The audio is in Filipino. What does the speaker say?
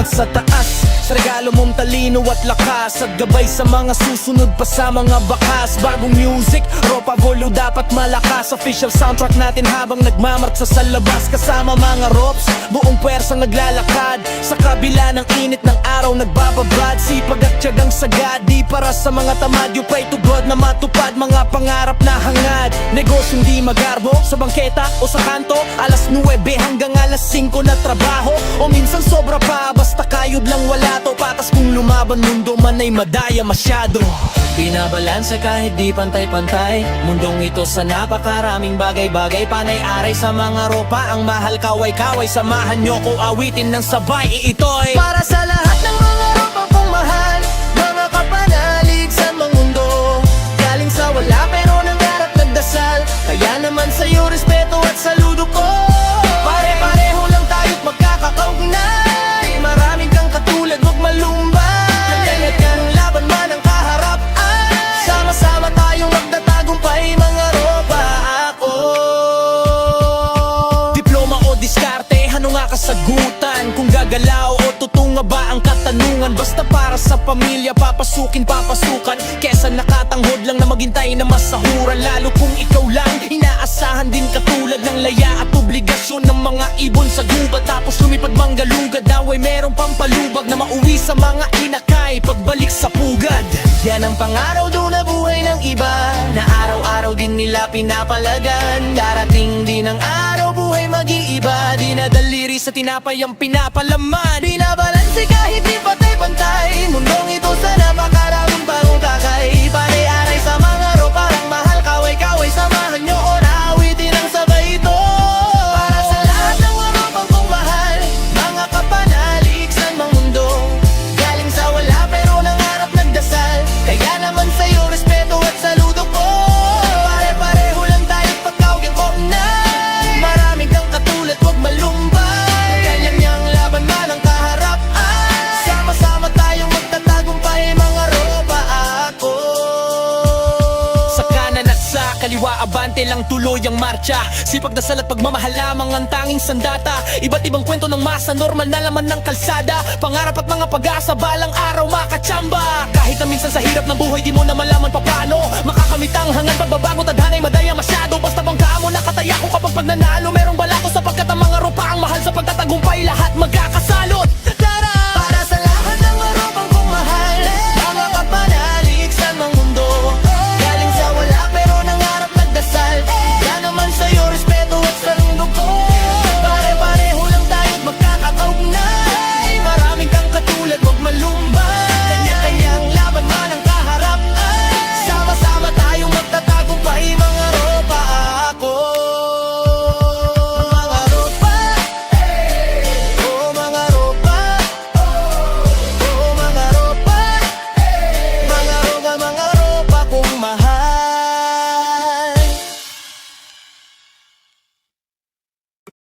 salamat sa taas sa regalo mong talino at lakas, at gabay sa mga susunod pa sa mga bakas. Bagong music, Ropa Volo dapat malakas. Official soundtrack natin habang nagmamartsa sa labas. Kasama mga Rops, buong puwersang naglalakad. Sa kabila ng init ng araw nagbababad. Sipag at tiyagang sagad, di para sa mga tamad. You pray to God na matupad mga pangarap na hangad. Negosyong di magarbo, sa bangketa o sa kanto. Alas 9 hanggang alas 5 na trabaho, o minsan sobra pa, basta kayod lang wala to. Patas kung lumaban, mundo man ay madaya masyado. Binabalansa kahit di pantay-pantay mundong ito sa napakaraming bagay-bagay. Panay-aray sa mga Ropa, ang mahal kaway-kaway. Samahan nyo ko awitin ng sabay, ito'y para sa lahat ng mga Ropa kong mahal. Mga kapanalig sa mga mundo, galing sa wala pero nangarap nagdasal. Kaya naman sa'yo respeto at saludo ko. Pare-pareho lang tayo't magkakakaugnay. Maraming kang katulad, huwag malumbay. Nangyayat ka ng laban man ang kaharap ay sama-sama tayong magtatagumpay mga Ropa. Ako diploma o diskarte, ano nga kasagutan? Kung gagalaw o tutunga ba ang katanungan? Basta para sa pamilya, papasukin, papasukan. Kesa nakatanghod lang na maghintay na masahuran. Lalo kung ikaw lang, inaasahan din katulad ng laya at obligasyon ng mga ibon sa gubat. Tapos lumipad manggalugad, naway merong pampalubag na mauwi sa mga inakay pagbalik sa pugad. Yan ang pangaraw doon na buhay ng iba, na araw-araw din nila pinapalagan. Darating din ang araw, buhay mag-iiba. Di na daliri sa tinapay ang pinapalaman. Binabalanse kahit di pantay-pantay mundong ito sa napakaraming bagong kakay. Pare-aray sa mga Ropa, parang mahal kaway-kaway. Samahan nyo o naawitin ang sabay ito. Para sa lahat ng mga Ropa kong mahal, mga kapanalig sa mga mundo, galing sa wala pero nangarap nagdasal. Kaya naman sa'yo respeto at saludo ko. Pare-pareho lang tayo't pagkawag ang kognay. Maraming kang katulad, huwag malumbay. Kanyang laban man ang kaharap ay sama-sama tayong magtatagumpay mga Ropa. Ako sa kanan at sa kaliwa, abante lang tuloy ang marcha. Sipag dasal at pagmamahal lamang ang tanging sandata. Iba't ibang kwento ng masa, normal na laman ng kalsada. Pangarap at mga pag-asa, balang araw makatsamba. Kahit na minsan sa hirap ng buhay di mo na malaman paano makakamit ang hangad, pagbabago tadhana'y madaya masyado. Basta banggaan mo nakataya ko kapag pagnanalo. Merong balako sapagkat ang mga Ropa ang mahal sa pagtatagumpay. Lahat magkakasama